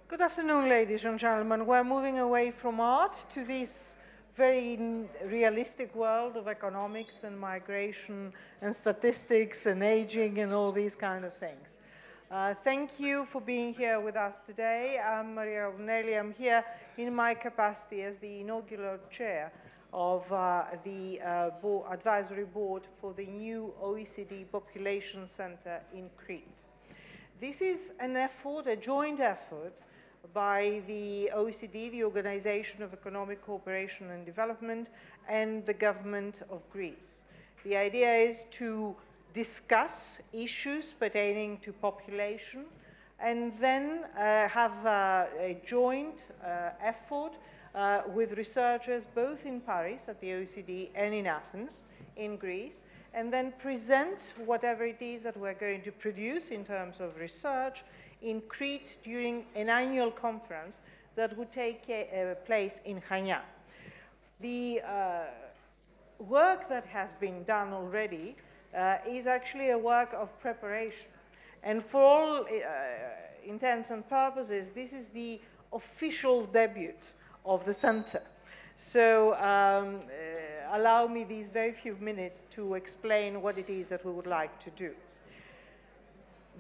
Good afternoon, ladies and gentlemen. We're moving away from art to this very realistic world of economics and migration and statistics and aging and all these kind of things. Thank you for being here with us today. I'm Maria Gavouneli. I'm here in my capacity as the inaugural chair of the advisory board for the new OECD Population Center in Crete. This is an effort, a joint effort, by the OECD, the Organization of Economic Cooperation and Development, and the government of Greece. The idea is to discuss issues pertaining to population and then have a joint effort with researchers both in Paris at the OECD and in Athens, in Greece, and then present whatever it is that we're going to produce in terms of research in Crete during an annual conference that would take place in Chania. The work that has been done already is actually a work of preparation. And for all intents and purposes, this is the official debut of the center. So allow me these very few minutes to explain what it is that we would like to do.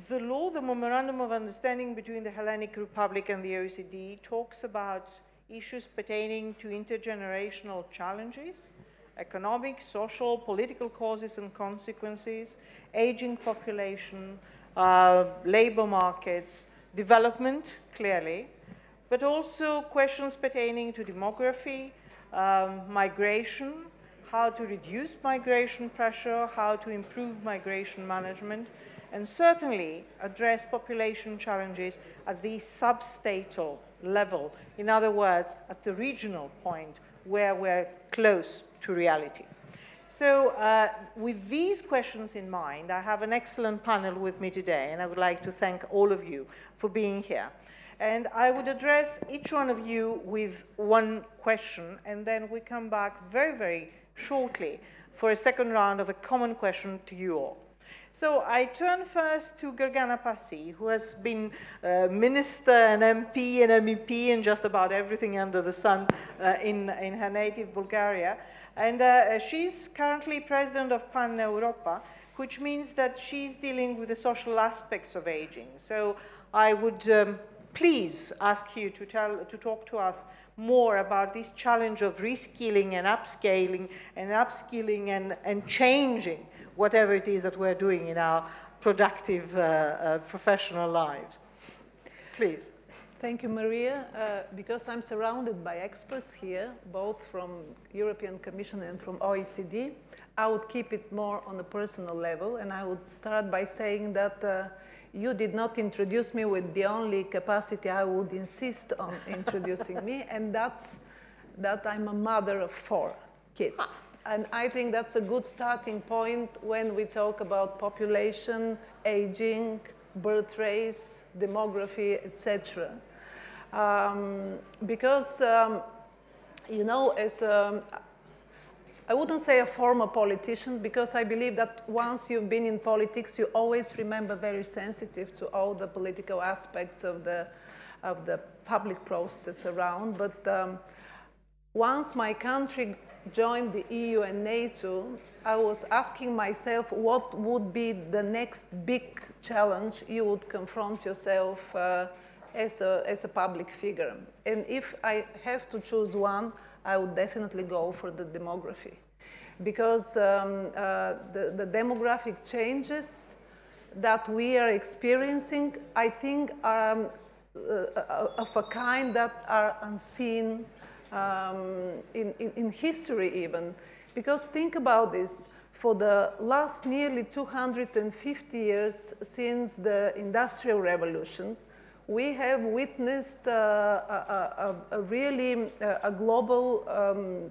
The law, the Memorandum of Understanding between the Hellenic Republic and the OECD, talks about issues pertaining to intergenerational challenges, economic, social, political causes and consequences, aging population, labor markets, development, clearly, but also questions pertaining to demography, migration, how to reduce migration pressure, how to improve migration management, and certainly address population challenges at the substatal level, in other words, at the regional point where we're close to reality. So with these questions in mind, I have an excellent panel with me today, and I would like to thank all of you for being here. And I would address each one of you with one question, and then we come back very, very shortly for a second round of a common question to you all. So I turn first to Gergana Passy, who has been minister and MP and MEP and just about everything under the sun in her native Bulgaria. And she's currently president of PanEuropa, which means that she's dealing with the social aspects of aging. So I would please ask you to talk to us more about this challenge of reskilling and upskilling and changing whatever it is that we're doing in our productive professional lives. Please. Thank you, Maria. Because I'm surrounded by experts here, both from European Commission and from OECD, I would keep it more on a personal level, and I would start by saying that you did not introduce me with the only capacity I would insist on introducing me, and that's that I'm a mother of 4 kids. And I think that's a good starting point when we talk about population, aging, birth rates, demography, etc. Because, you know, as I wouldn't say a former politician, because I believe that once you've been in politics, you always remember very sensitive to all the political aspects of the public process around. But once my country joined the EU and NATO, I was asking myself what would be the next big challenge you would confront yourself as a public figure. And if I have to choose one, I would definitely go for the demography. Because the demographic changes that we are experiencing, I think, are of a kind that are unseen in history even. Because think about this, for the last nearly 250 years since the Industrial Revolution, we have witnessed really a global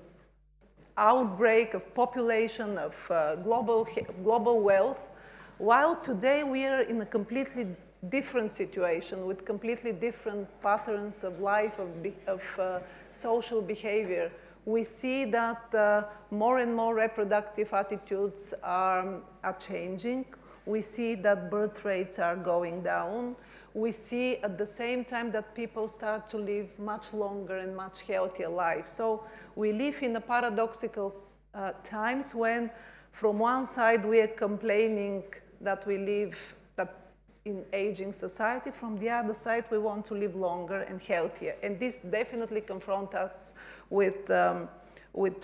outbreak of population, of global wealth, while today we are in a completely different situation with completely different patterns of life, of social behavior. We see that more and more reproductive attitudes are changing. We see that birth rates are going down. we see at the same time that people start to live much longer and much healthier lives. So we live in a paradoxical times when from one side we are complaining that we live in aging society, from the other side we want to live longer and healthier. And this definitely confronts us with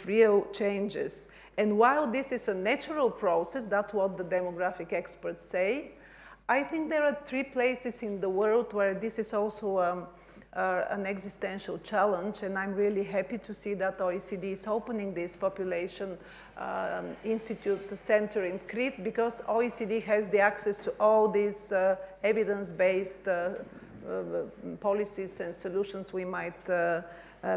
real changes. And while this is a natural process, that's what the demographic experts say, I think there are 3 places in the world where this is also an existential challenge, and I'm really happy to see that OECD is opening this population institute center in Crete, because OECD has the access to all these evidence-based policies and solutions we might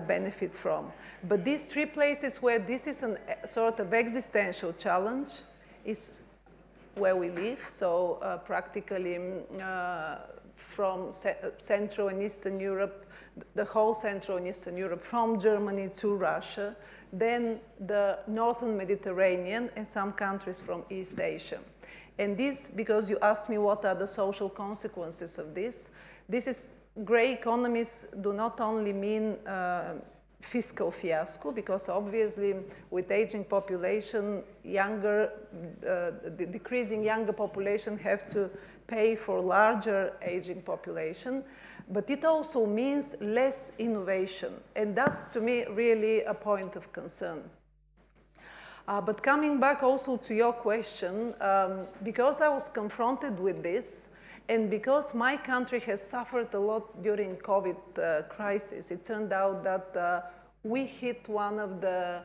benefit from. But these 3 places where this is a sort of existential challenge is where we live, so practically from Central and Eastern Europe, the whole Central and Eastern Europe, from Germany to Russia, then the Northern Mediterranean and some countries from East Asia. And this, because you asked me what are the social consequences of this, this is gray economies do not only mean fiscal fiasco, because obviously with aging population, decreasing younger population have to pay for larger aging population, but it also means less innovation, and that's to me really a point of concern. But coming back also to your question, because I was confronted with this, and because my country has suffered a lot during COVID crisis, it turned out that we hit one of the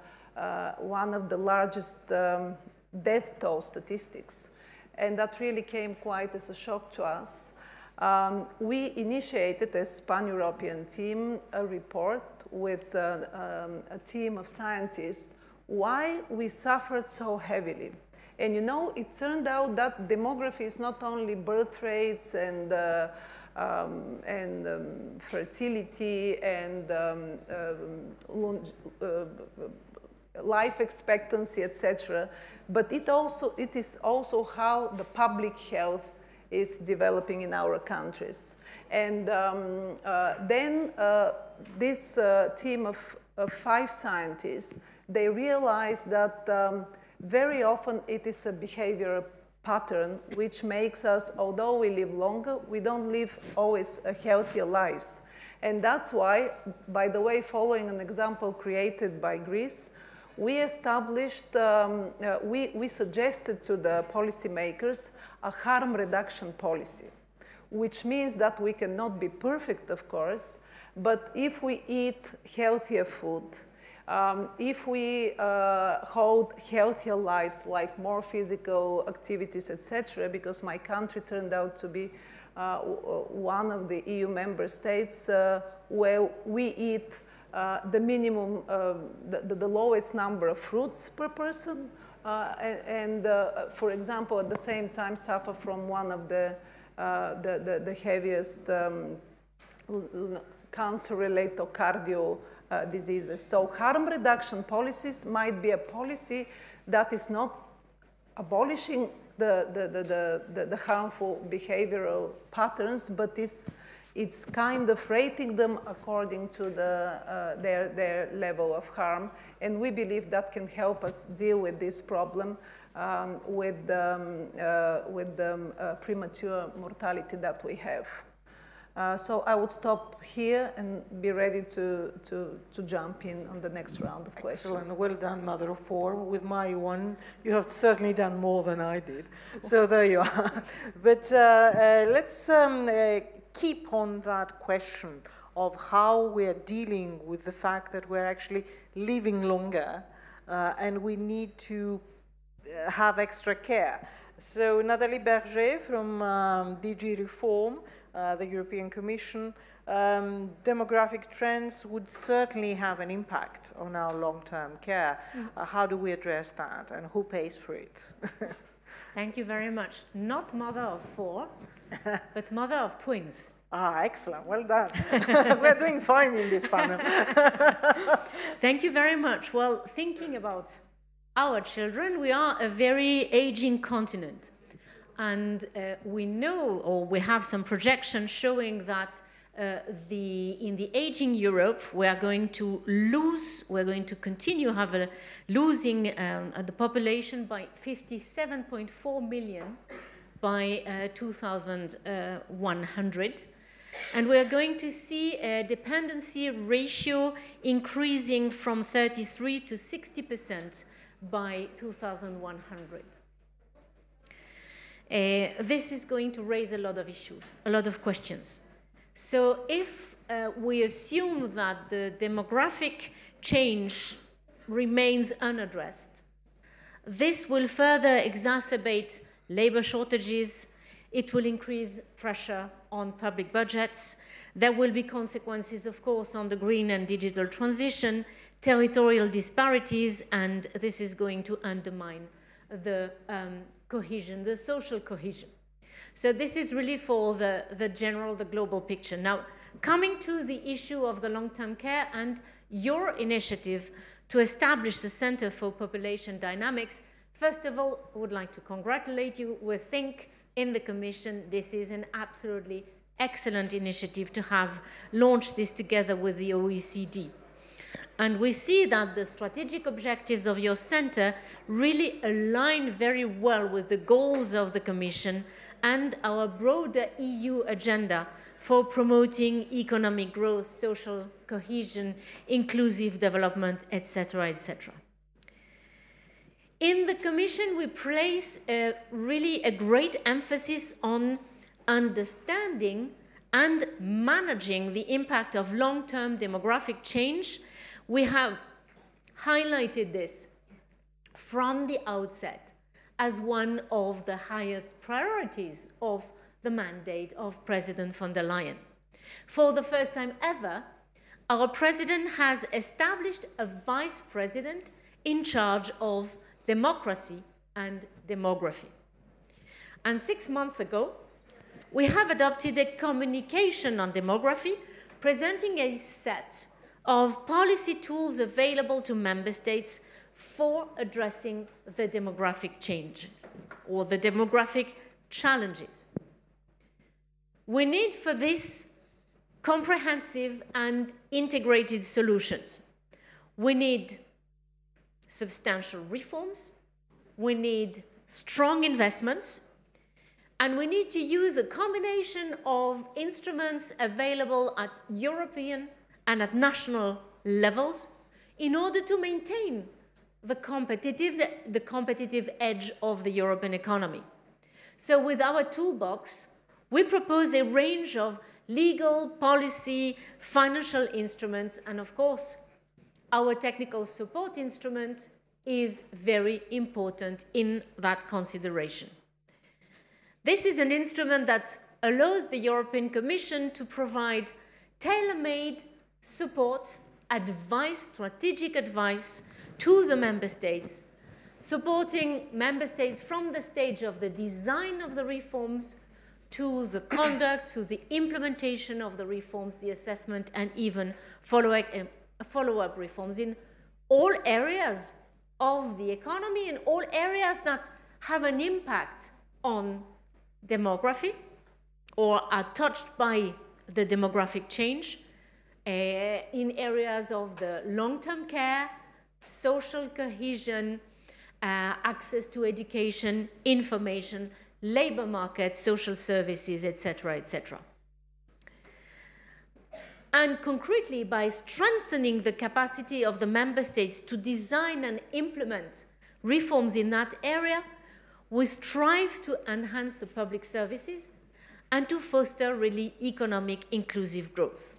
largest death toll statistics, and that really came quite as a shock to us. We initiated, as pan-European team, a report with a team of scientists why we suffered so heavily. And you know, it turned out that demography is not only birth rates and fertility and life expectancy, etc., but it is also how the public health is developing in our countries. And then this team of 5 scientists, they realized that very often it is a behavioral pattern which makes us, although we live longer, we don't live always healthier lives. And that's why, by the way, following an example created by Greece, we established, we suggested to the policymakers a harm reduction policy, which means that we cannot be perfect, of course, but if we eat healthier food, if we hold healthier lives, like more physical activities, etc., because my country turned out to be one of the EU member states where we eat the minimum, the lowest number of fruits per person, and for example, at the same time suffer from one of the heaviest cancer-related or cardio diseases. So harm reduction policies might be a policy that is not abolishing the harmful behavioral patterns, but it's kind of rating them according to their level of harm. And we believe that can help us deal with this problem with the premature mortality that we have. So I would stop here and be ready to jump in on the next round of questions. Excellent. Well done, Mother of Four. With my one, you have certainly done more than I did. So there you are. But let's keep on that question of how we're dealing with the fact that we're actually living longer and we need to have extra care. So Nathalie Berger from DG Reform, the European Commission, demographic trends would certainly have an impact on our long-term care. How do we address that, and who pays for it? Thank you very much. Not mother of 4, but mother of twins. Ah, excellent. Well done. We're doing fine in this panel. Thank you very much. Well, thinking about our children, we are a very aging continent. And we know, or we have some projections showing that in the aging Europe, we are going to continue losing the population by 57.4 million by 2100. And we are going to see a dependency ratio increasing from 33 to 60% by 2100. This is going to raise a lot of issues, a lot of questions. So if we assume that the demographic change remains unaddressed, this will further exacerbate labor shortages. It will increase pressure on public budgets. There will be consequences, of course, on the green and digital transition, territorial disparities, and this is going to undermine the cohesion, the social cohesion. So this is really for the global picture. Now, coming to the issue of the long-term care and your initiative to establish the Center for Population Dynamics, first of all, I would like to congratulate you. We think in the Commission this is an absolutely excellent initiative to have launched this together with the OECD. And we see that the strategic objectives of your center really align very well with the goals of the Commission and our broader EU agenda for promoting economic growth, social cohesion, inclusive development, etc., etc. In the Commission, we place really a great emphasis on understanding and managing the impact of long-term demographic change. We have highlighted this from the outset as one of the highest priorities of the mandate of President von der Leyen. For the first time ever, our President has established a Vice President in charge of democracy and demography. And 6 months ago, we have adopted a communication on demography, presenting a set of policy tools available to member states for addressing the demographic changes or the demographic challenges. We need for this comprehensive and integrated solutions. We need substantial reforms, we need strong investments, and we need to use a combination of instruments available at European and at national levels in order to maintain the competitive edge of the European economy. So with our toolbox, we propose a range of legal, policy, financial instruments, and of course, our technical support instrument is very important in that consideration. This is an instrument that allows the European Commission to provide tailor-made support, advice, strategic advice to the member states, supporting member states from the stage of the design of the reforms to the conduct, to the implementation of the reforms, the assessment, and even follow-up reforms in all areas of the economy, in all areas that have an impact on demography or are touched by the demographic change, in areas of the long-term care, social cohesion, access to education, information, labor market, social services, etc., etc. And concretely, by strengthening the capacity of the member states to design and implement reforms in that area, we strive to enhance the public services and to foster really economic inclusive growth.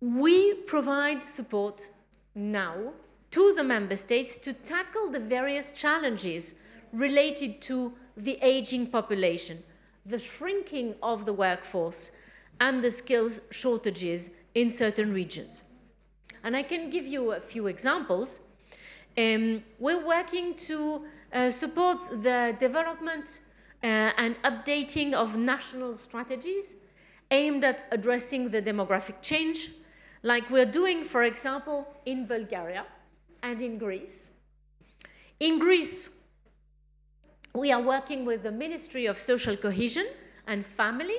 We provide support now to the member states to tackle the various challenges related to the aging population, the shrinking of the workforce, and the skills shortages in certain regions. And I can give you a few examples. We're working to support the development and updating of national strategies aimed at addressing the demographic change, like we're doing, for example, in Bulgaria and in Greece. In Greece, we are working with the Ministry of Social Cohesion and Family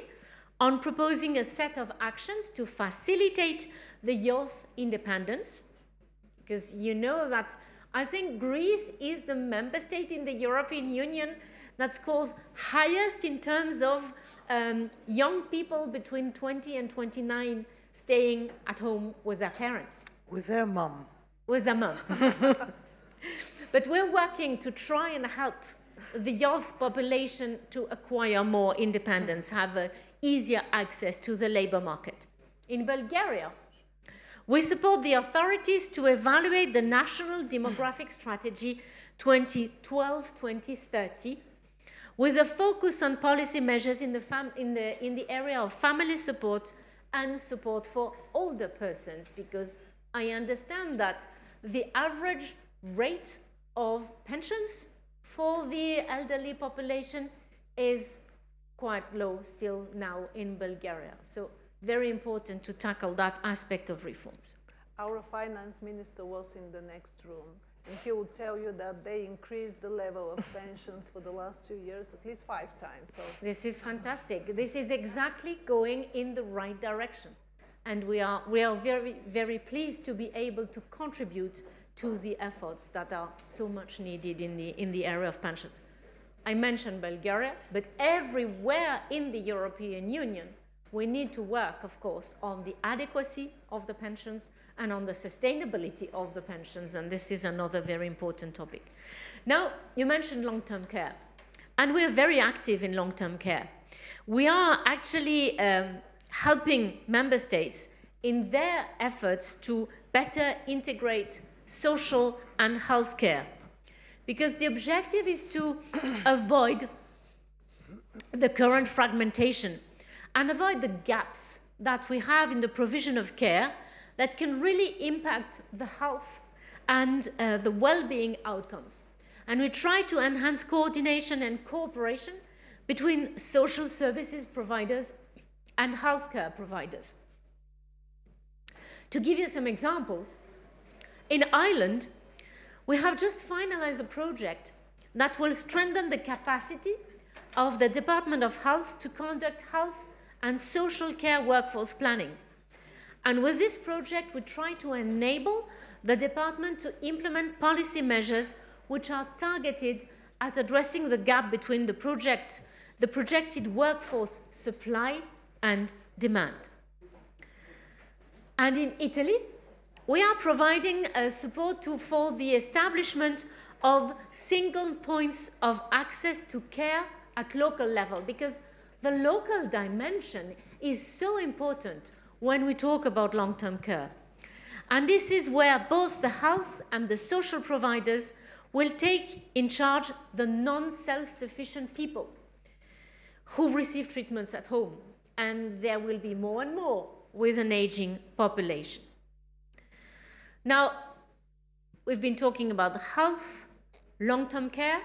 on proposing a set of actions to facilitate the youth independence. Because you know that I think Greece is the member state in the European Union that scores highest in terms of young people between 20 and 29 staying at home with their parents. With their mum. With their mum. But we're working to try and help the youth population to acquire more independence, have easier access to the labor market. In Bulgaria, we support the authorities to evaluate the National Demographic Strategy 2012-2030 with a focus on policy measures in the area of family support and support for older persons, because I understand that the average rate of pensions for the elderly population is quite low still now in Bulgaria. So very important to tackle that aspect of reforms. Our finance minister was in the next room, and he will tell you that they increased the level of pensions for the last 2 years at least 5 times. So this is fantastic. This is exactly going in the right direction. And we are very, very pleased to be able to contribute to the efforts that are so much needed in the area of pensions. I mentioned Bulgaria, but everywhere in the European Union, we need to work, of course, on the adequacy of the pensions and on the sustainability of the pensions, and this is another very important topic. Now, you mentioned long-term care, and we are very active in long-term care. We are actually helping member states in their efforts to better integrate social and health care, because the objective is to avoid the current fragmentation and avoid the gaps that we have in the provision of care that can really impact the health and the well-being outcomes. And we try to enhance coordination and cooperation between social services providers and healthcare providers. To give you some examples, in Ireland, we have just finalized a project that will strengthen the capacity of the Department of Health to conduct health and social care workforce planning. And with this project, we try to enable the department to implement policy measures which are targeted at addressing the gap between the projected workforce supply and demand. And in Italy, we are providing support for the establishment of single points of access to care at local level, because the local dimension is so important when we talk about long-term care. And this is where both the health and the social providers will take in charge the non-self-sufficient people who receive treatments at home. And there will be more and more with an aging population. Now, we've been talking about health, long-term care,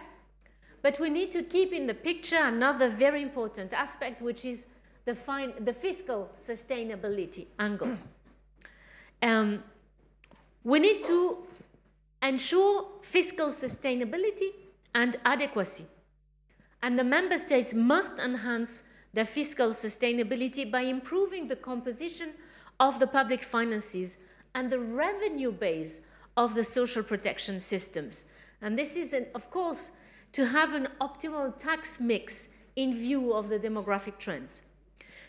but we need to keep in the picture another very important aspect, which is the fiscal sustainability angle. We need to ensure fiscal sustainability and adequacy. And the member states must enhance their fiscal sustainability by improving the composition of the public finances and the revenue base of the social protection systems. And this is, of course, to have an optimal tax mix in view of the demographic trends.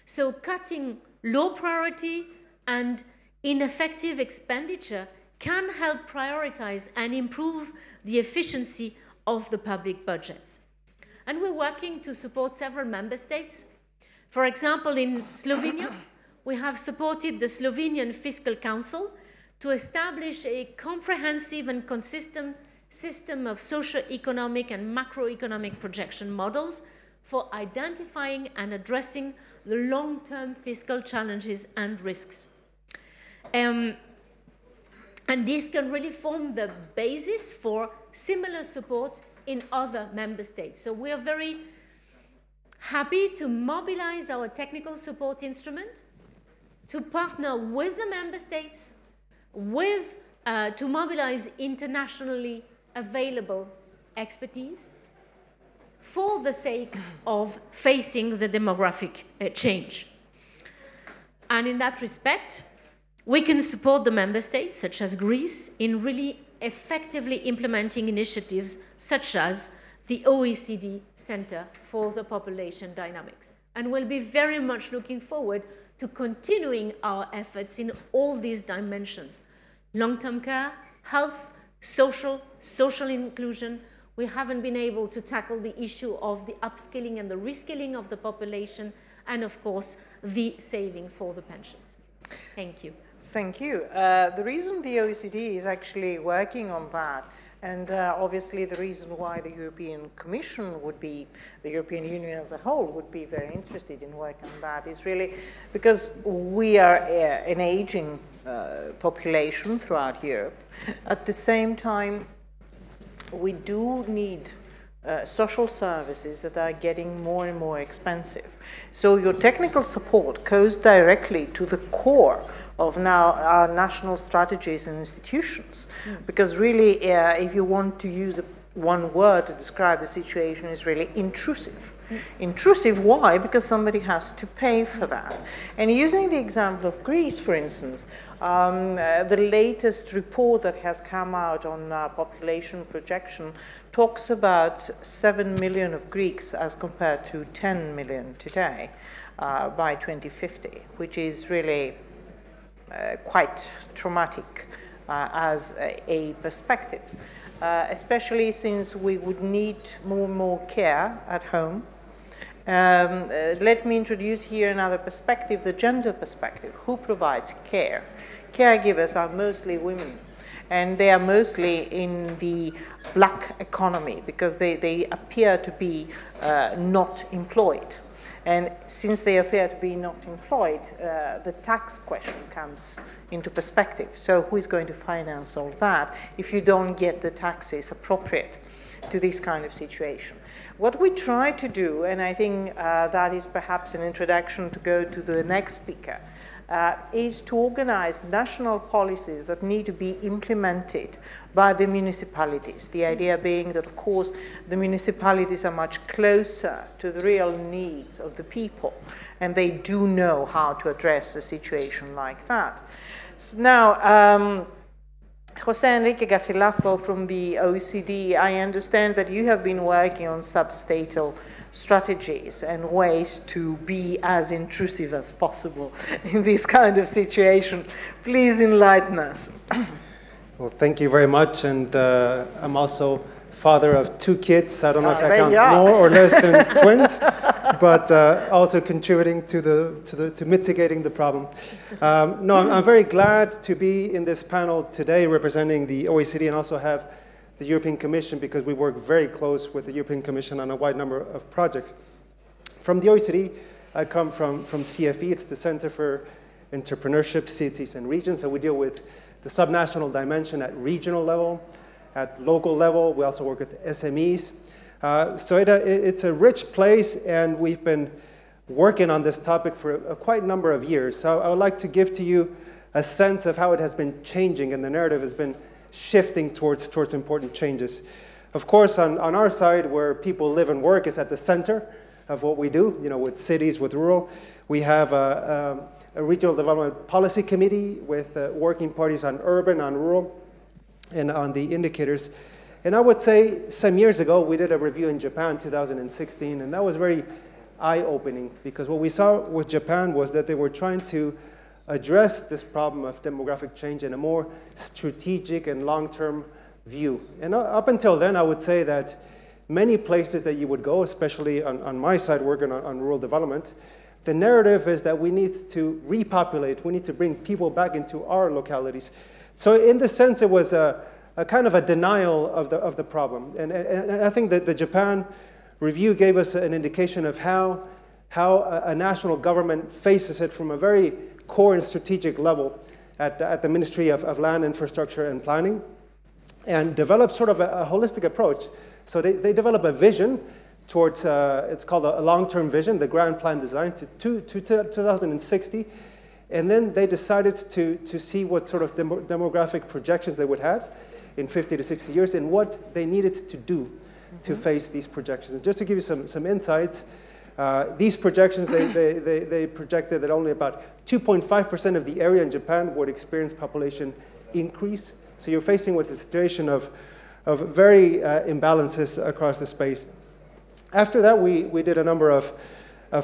So cutting low priority and ineffective expenditure can help prioritize and improve the efficiency of the public budgets. And we're working to support several member states. For example, in Slovenia, we have supported the Slovenian Fiscal Council to establish a comprehensive and consistent system of socio-economic and macroeconomic projection models for identifying and addressing the long-term fiscal challenges and risks. And this can really form the basis for similar support in other member states. So we are very happy to mobilize our technical support instrument, to partner with the member states, to mobilize internationally available expertise, for the sake of facing the demographic change. And in that respect, we can support the member states, such as Greece, in really effectively implementing initiatives such as the OECD Center for the Population Dynamics. And we'll be very much looking forward to continuing our efforts in all these dimensions: long-term care, health, social inclusion. We haven't been able to tackle the issue of the upskilling and the reskilling of the population, and of course, the saving for the pensions. Thank you. Thank you. The reason the OECD is actually working on that, and obviously the reason why the European Commission would be, the European Union as a whole would be very interested in working on that, is really because we are an aging population throughout Europe. At the same time, we do need social services that are getting more and more expensive. So your technical support goes directly to the core of now our national strategies and institutions. Because really, if you want to use one word to describe the situation, is really intrusive. Intrusive, why? Because somebody has to pay for that. And using the example of Greece, for instance, the latest report that has come out on population projection talks about 7 million of Greeks as compared to 10 million today by 2050, which is really quite traumatic as a perspective, especially since we would need more and more care at home. Let me introduce here another perspective, the gender perspective. Who provides care? Caregivers are mostly women, and they are mostly in the black economy because they appear to be not employed. And since they appear to be not employed, the tax question comes into perspective. So who is going to finance all that if you don't get the taxes appropriate to this kind of situation? What we try to do, and I think that is perhaps an introduction to go to the next speaker, is to organize national policies that need to be implemented by the municipalities. The idea being that, of course, the municipalities are much closer to the real needs of the people, and they do know how to address a situation like that. So now, José Enrique Garcilazo from the OECD, I understand that you have been working on substatal strategies and ways to be as intrusive as possible in this kind of situation. Please enlighten us. Well, thank you very much, and I'm also father of 2 kids. I don't know if that counts more or less than twins, but also contributing to mitigating the problem. No, I'm very glad to be in this panel today representing the OECD and also have the European Commission, because we work very close with the European Commission on a wide number of projects. From the OECD, I come from CFE. It's the Center for Entrepreneurship, Cities and Regions. So we deal with the subnational dimension at regional level, at local level. We also work with SMEs. So it's a rich place, and we've been working on this topic for quite a number of years. So I would like to give to you a sense of how it has been changing, and the narrative has been shifting towards important changes. Of course, on our side, where people live and work is at the center of what we do, with cities, with rural. We have a regional development policy committee with working parties on urban, on rural, and on the indicators. And I would say some years ago, we did a review in Japan, 2016, and that was very eye-opening, because what we saw with Japan was that they were trying to address this problem of demographic change in a more strategic and long-term view. And up until then, I would say that many places that you would go, especially on my side working on rural development, the narrative is that we need to repopulate, we need to bring people back into our localities. So in the sense, it was a kind of a denial of the problem. And I think that the Japan review gave us an indication of how a national government faces it from a very core and strategic level at the Ministry of Land, Infrastructure and Planning, and develop sort of a holistic approach. So they develop a vision towards, it's called a long-term vision, the Grand Plan Design to 2060, and then they decided to see what sort of demographic projections they would have in 50 to 60 years and what they needed to do to face these projections. And just to give you some insights, these projections, they projected that only about 2.5% of the area in Japan would experience population increase. So you're facing with a situation of very imbalances across the space. After that, we did a number of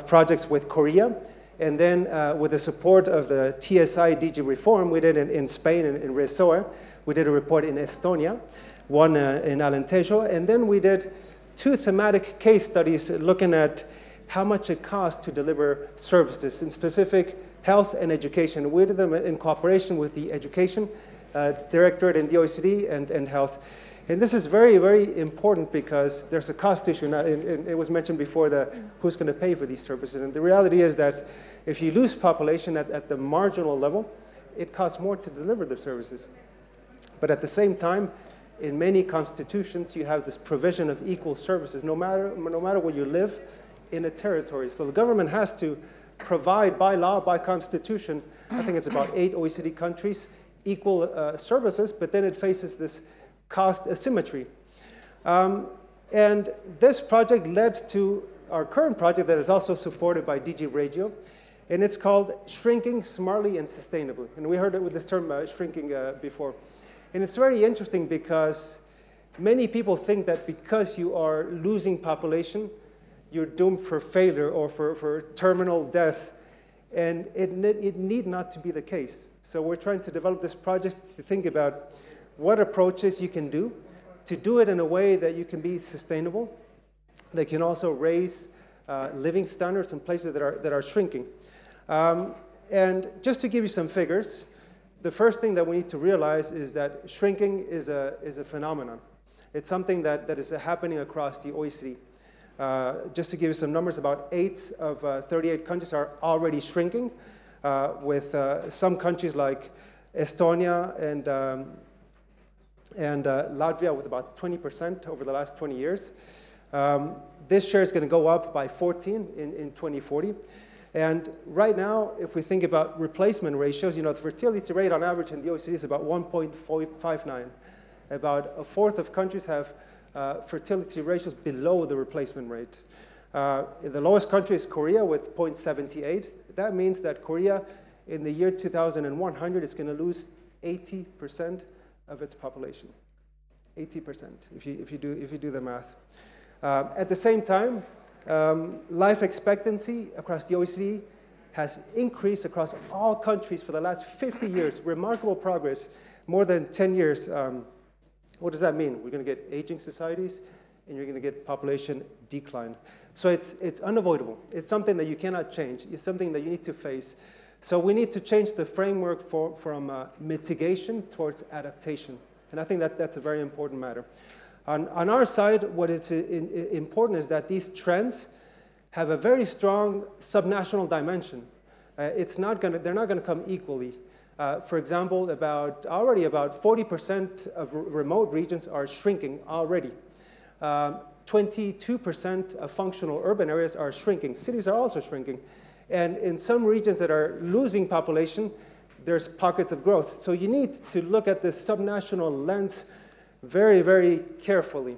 projects with Korea. And then with the support of the TSI DG reform, we did in Spain, in Resoe. We did a report in Estonia, one in Alentejo. And then we did 2 thematic case studies looking at how much it costs to deliver services, in specific health and education. We did them in cooperation with the Education Directorate in the OECD and Health. And this is very, very important because there's a cost issue. Now, it was mentioned before who's going to pay for these services. And the reality is that if you lose population at the marginal level, it costs more to deliver the services. But at the same time, in many constitutions, you have this provision of equal services, no matter where you live in a territory. So the government has to provide by law, by constitution, I think it's about 8 OECD countries, equal services, but then it faces this cost asymmetry. And this project led to our current project that is also supported by DG Regio, and it's called Shrinking Smartly and Sustainably. And we heard it with this term shrinking before. And it's very interesting because many people think that because you are losing population, you're doomed for failure or for terminal death. And it need not to be the case. So we're trying to develop this project to think about what approaches you can do to do it in a way that you can be sustainable, that can also raise living standards in places that are shrinking. And just to give you some figures, the first thing that we need to realize is that shrinking is a phenomenon. It's something that is happening across the OECD. Just to give you some numbers, about 8 of 38 countries are already shrinking, with some countries like Estonia and Latvia with about 20% over the last 20 years. This share is going to go up by 14 in 2040. And right now, if we think about replacement ratios, the fertility rate on average in the OECD is about 1.59. About a fourth of countries have fertility ratios below the replacement rate. The lowest country is Korea with 0.78. That means that Korea, in the year 2100, is going to lose 80% of its population. 80%, if you do the math. At the same time, life expectancy across the OECD has increased across all countries for the last 50 years. Remarkable progress, more than 10 years. What does that mean? We're going to get aging societies, and you're going to get population decline. So it's unavoidable. It's something that you cannot change. It's something that you need to face. So we need to change the framework from mitigation towards adaptation. And I think that's a very important matter. On our side, what is important is that these trends have a very strong subnational dimension. They're not going to come equally. For example, already about 40% of remote regions are shrinking already. 22% of functional urban areas are shrinking. Cities are also shrinking. And in some regions that are losing population, there's pockets of growth. So you need to look at this subnational lens very, very carefully.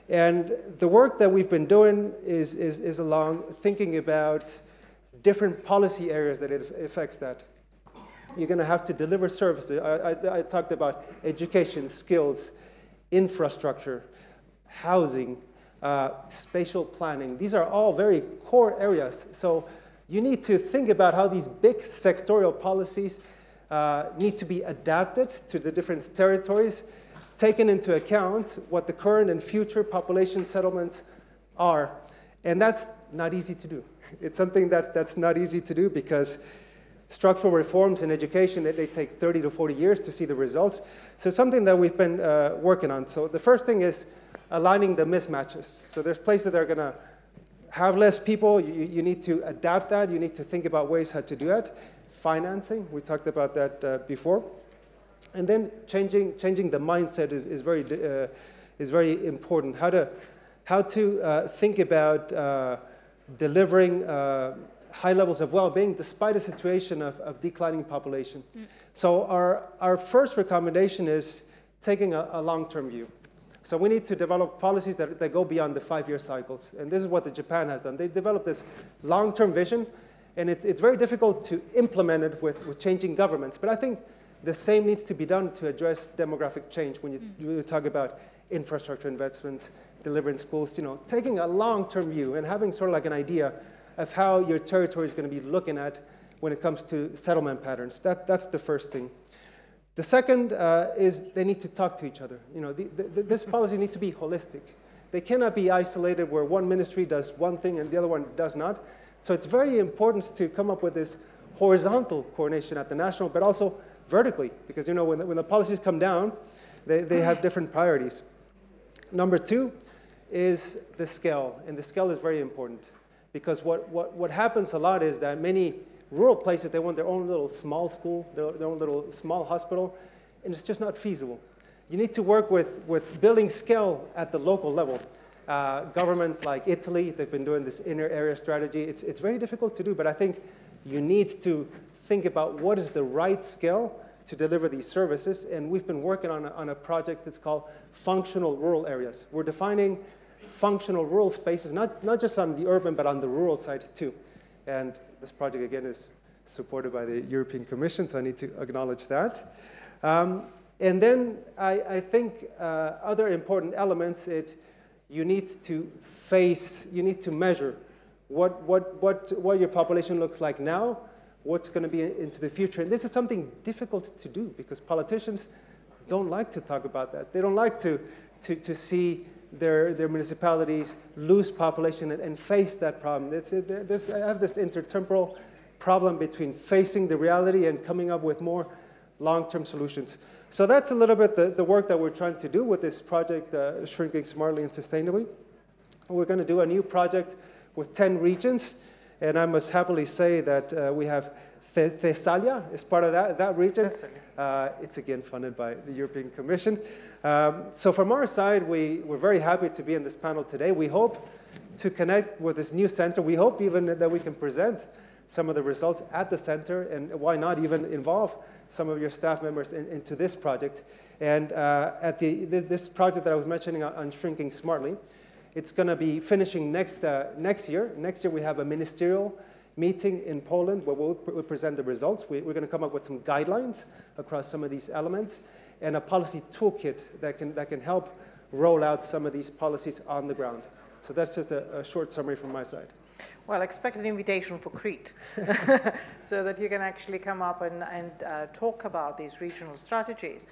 And the work that we've been doing is along thinking about different policy areas that it affects that. You're going to have to deliver services. I talked about education, skills, infrastructure, housing, spatial planning. These are all very core areas. So you need to think about how these big sectorial policies need to be adapted to the different territories, taking into account what the current and future population settlements are. And that's not easy to do. It's something that's not easy to do because structural reforms in education, they take 30 to 40 years to see the results. So it's something that we've been working on. So the first thing is aligning the mismatches. So there's places that are going to have less people. You need to adapt that. You need to think about ways how to do that. Financing, we talked about that before. And then changing the mindset is very important. How to think about delivering high levels of well-being despite a situation of declining population. So our first recommendation is taking a long-term view. So we need to develop policies that go beyond the 5-year cycles. And this is what Japan has done. They developed this long-term vision, and it's very difficult to implement it with changing governments. But I think the same needs to be done to address demographic change when you talk about infrastructure investments, delivering schools, taking a long-term view and having sort of like an idea of how your territory is going to be looking at when it comes to settlement patterns. That's the first thing. The second is they need to talk to each other. This policy needs to be holistic. They cannot be isolated where one ministry does one thing and the other one does not. So it's very important to come up with this horizontal coordination at the national, but also vertically, because when the policies come down, they have different priorities. Number two is the scale, and the scale is very important, because what happens a lot is that many rural places, they want their own little small school, their own little small hospital, and it's just not feasible. You need to work with building scale at the local level. Governments like Italy, they've been doing this inner area strategy. It's very difficult to do, but I think you need to think about what is the right scale to deliver these services, and we've been working on a project that's called functional rural areas. We're defining functional rural spaces, not just on the urban, but on the rural side too. And this project, again, is supported by the European Commission, so I need to acknowledge that. And then I think other important elements, you need to measure what your population looks like now, what's going to be into the future. And this is something difficult to do because politicians don't like to talk about that. They don't like to see their municipalities lose population and face that problem. I have this intertemporal problem between facing the reality and coming up with more long-term solutions. So that's a little bit the work that we're trying to do with this project, Shrinking Smartly and Sustainably. We're going to do a new project with 10 regions, and I must happily say that we have Thessalia as part of that region. It's again funded by the European Commission. So from our side, we're very happy to be in this panel today. We hope to connect with this new center. We hope even that we can present some of the results at the center, and why not even involve some of your staff members into this project. And at this project that I was mentioning on Shrinking Smartly, it's going to be finishing next year. Next year we have a ministerial meeting in Poland where we'll present the results. We're going to come up with some guidelines across some of these elements and a policy toolkit that can help roll out some of these policies on the ground. So that's just a short summary from my side. Well, expect an invitation for Crete so that you can actually come up and talk about these regional strategies.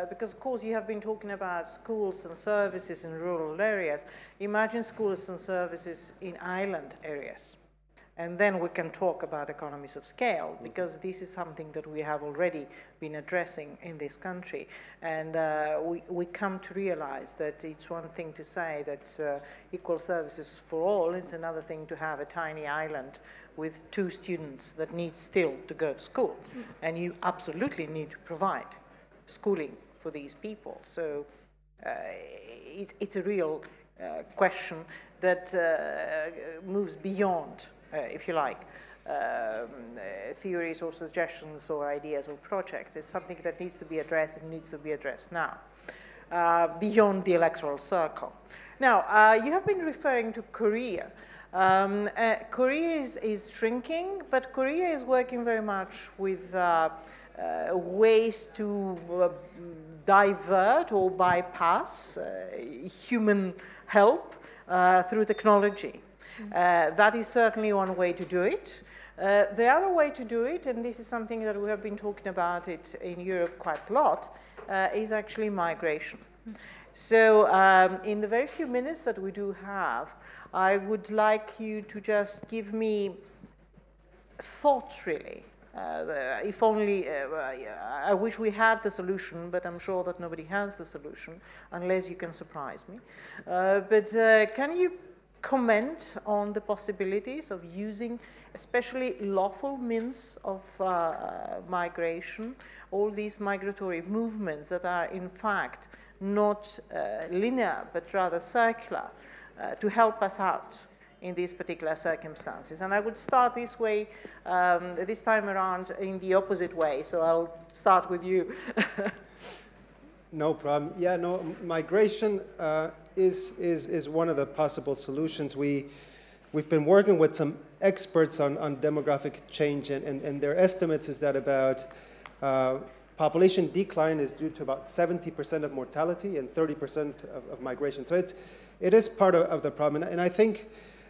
Because, of course, you have been talking about schools and services in rural areas. Imagine schools and services in island areas. And then we can talk about economies of scale, because this is something that we have already been addressing in this country. And we come to realize that it's one thing to say that equal services for all, it's another thing to have a tiny island with 2 students that need still to go to school. And you absolutely need to provide schooling for these people. So it's a real question that moves beyond if you like, theories or suggestions or ideas or projects. It's something that needs to be addressed and needs to be addressed now, beyond the electoral circle. Now, you have been referring to Korea. Korea is shrinking, but Korea is working very much with ways to divert or bypass human help through technology. That is certainly one way to do it. The other way to do it, and this is something that we have been talking about it in Europe quite a lot, is actually migration. So in the very few minutes that we do have, I would like you to just give me thoughts, really. If only, I wish we had the solution, but I'm sure that nobody has the solution, unless you can surprise me. But can you comment on the possibilities of using especially lawful means of migration, all these migratory movements that are in fact not linear but rather circular, to help us out in these particular circumstances? And I would start this way, this time around in the opposite way, so I'll start with you. No problem. Yeah, no, migration is one of the possible solutions. We've been working with some experts on demographic change, and their estimates is that about population decline is due to about 70% of mortality and 30% of migration. So it is part of the problem. And I think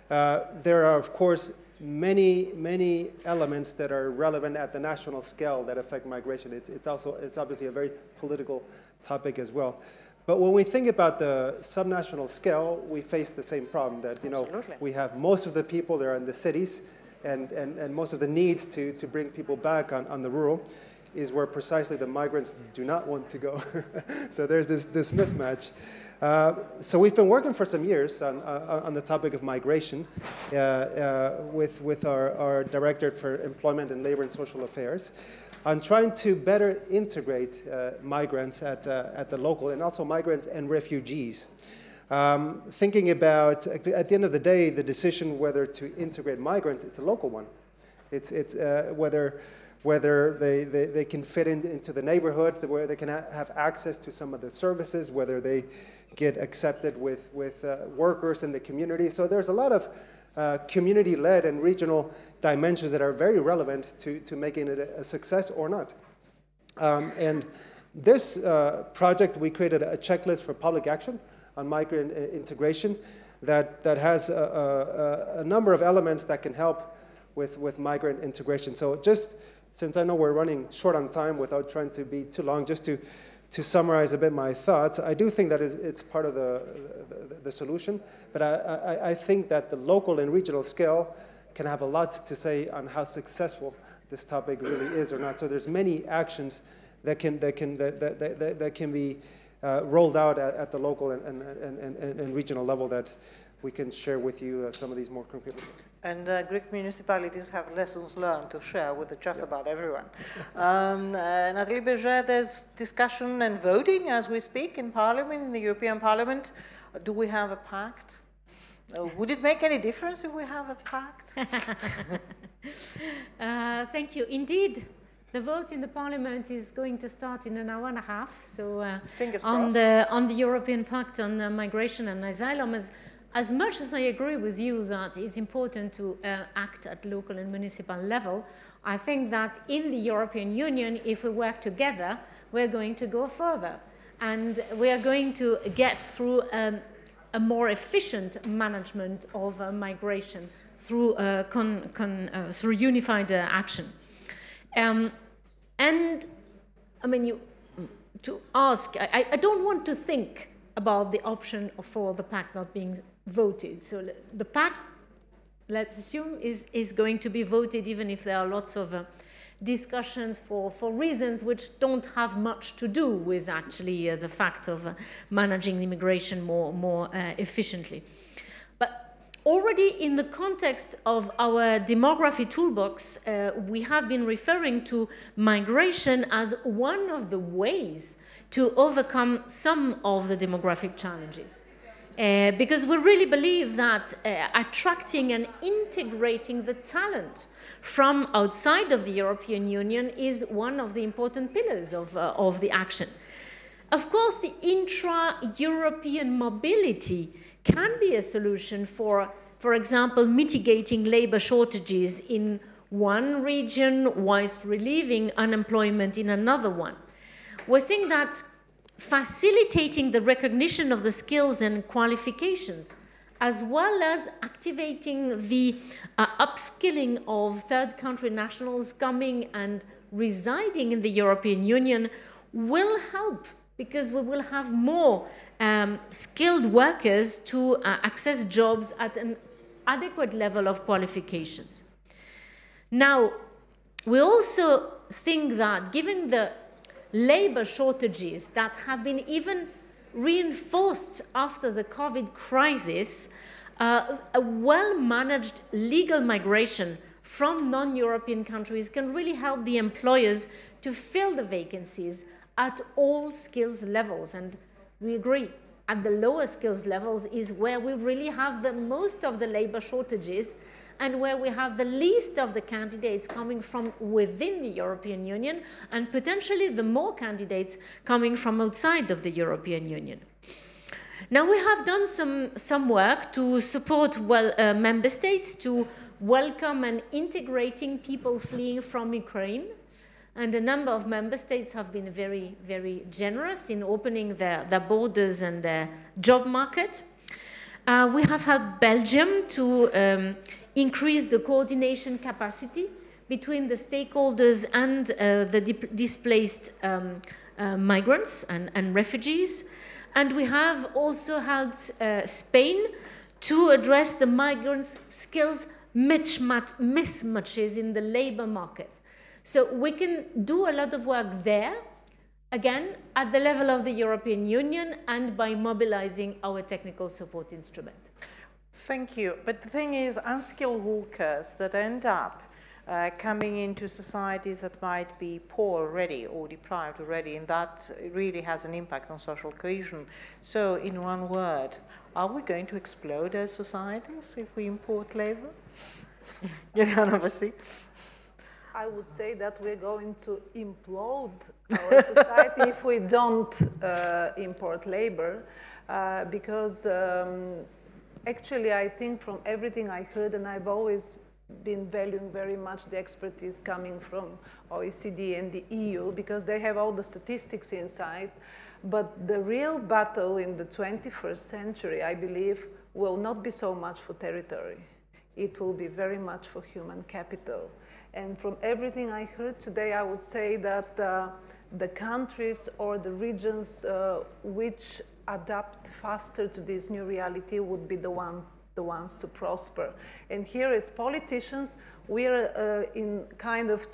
there are, of course, many elements that are relevant at the national scale that affect migration. It's obviously a very political topic as well. But when we think about the subnational scale, we face the same problem that, you know, we have most of the people that are in the cities and most of the need to bring people back on the rural is where precisely the migrants do not want to go. So there's this mismatch. So we've been working for some years on the topic of migration with our Directorate for Employment and Labor and Social Affairs on trying to better integrate migrants at the local, and also migrants and refugees. Thinking about, at the end of the day, the decision whether to integrate migrants, it's a local one. It's whether they can fit into the neighborhood, where they can have access to some of the services, whether they get accepted with workers in the community. So there's a lot of community-led and regional dimensions that are very relevant to making it a success or not. And this project, we created a checklist for public action on migrant integration that has a number of elements that can help with migrant integration. So just, since I know we're running short on time without trying to be too long, just to summarize a bit my thoughts, I do think that it's part of the solution, but I think that the local and regional scale can have a lot to say on how successful this topic really is or not. So there's many actions that can be rolled out at the local and regional level that we can share with you some of these more concretely. And Greek municipalities have lessons learned to share with just about everyone. Nathalie, Berger, there's discussion and voting as we speak in Parliament, in the European Parliament. Do we have a pact? Would it make any difference if we have a pact? Thank you. Indeed, the vote in the Parliament is going to start in an hour and a half. So on the European Pact on Migration and Asylum, as much as I agree with you that it's important to act at local and municipal level, I think that in the European Union, if we work together, we're going to go further. And we are going to get through a more efficient management of migration through, through unified action. And I mean, to ask, I don't want to think about the option for the pact not being voted. So the pact, let's assume, is going to be voted, even if there are lots of discussions for reasons which don't have much to do with actually the fact of managing immigration more efficiently. But already in the context of our demography toolbox, we have been referring to migration as one of the ways to overcome some of the demographic challenges. Because we really believe that attracting and integrating the talent from outside of the European Union is one of the important pillars of the action. Of course, the intra-European mobility can be a solution for example, mitigating labor shortages in one region whilst relieving unemployment in another one. We think that facilitating the recognition of the skills and qualifications, as well as activating the upskilling of third country nationals coming and residing in the European Union, will help, because we will have more skilled workers to access jobs at an adequate level of qualifications. Now, we also think that given the labor shortages that have been even reinforced after the COVID crisis, a well-managed legal migration from non-European countries can really help the employers to fill the vacancies at all skills levels. And we agree, at the lower skills levels is where we really have the most of the labor shortages, and where we have the least of the candidates coming from within the European Union, and potentially the more candidates coming from outside of the European Union. Now, we have done some work to support member states to welcome and integrating people fleeing from Ukraine. And a number of member states have been very, very generous in opening their borders and their job market. We have helped Belgium to increase the coordination capacity between the stakeholders and the displaced migrants and refugees. And we have also helped Spain to address the migrants' skills mismatches in the labor market. So we can do a lot of work there, again, at the level of the European Union and by mobilizing our technical support instrument. Thank you. But the thing is, unskilled workers that end up coming into societies that might be poor already or deprived already, and that really has an impact on social cohesion. So in one word, are we going to explode as societies if we import labor? Gergana Passy. I would say that we're going to implode our society if we don't import labor, because actually I think from everything I heard, and I've always been valuing very much the expertise coming from OECD and the EU, because they have all the statistics inside, but the real battle in the 21st century, I believe, will not be so much for territory. It will be very much for human capital. And from everything I heard today, I would say that the countries or the regions which adapt faster to this new reality would be the ones to prosper. And here as politicians, we're in kind of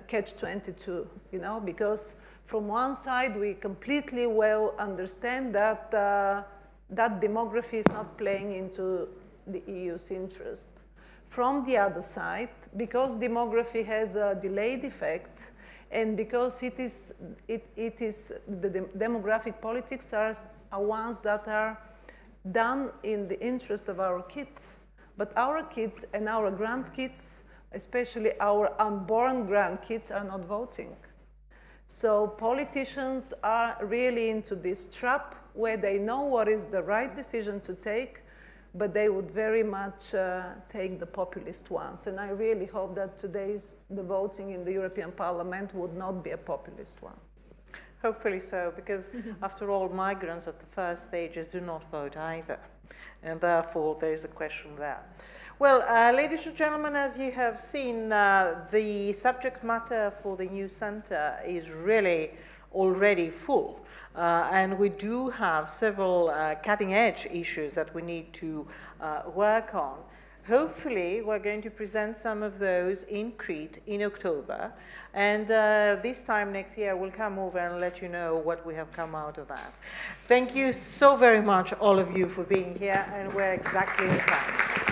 catch-22, you know, because from one side, we completely well understand that that demography is not playing into the EU's interest. From the other side, because demography has a delayed effect, and because the demographic politics are ones that are done in the interest of our kids. But our kids and our grandkids, especially our unborn grandkids, are not voting. So politicians are really into this trap where they know what is the right decision to take, but they would very much take the populist ones. And I really hope that the voting in the European Parliament would not be a populist one. Hopefully so, because after all, migrants at the first stages do not vote either. And therefore, there is a question there. Well, ladies and gentlemen, as you have seen, the subject matter for the new center is really already full. And we do have several cutting-edge issues that we need to work on. Hopefully, we're going to present some of those in Crete in October. And this time next year, we'll come over and let you know what we have come out of that. Thank you so very much, all of you, for being here. And we're exactly on time.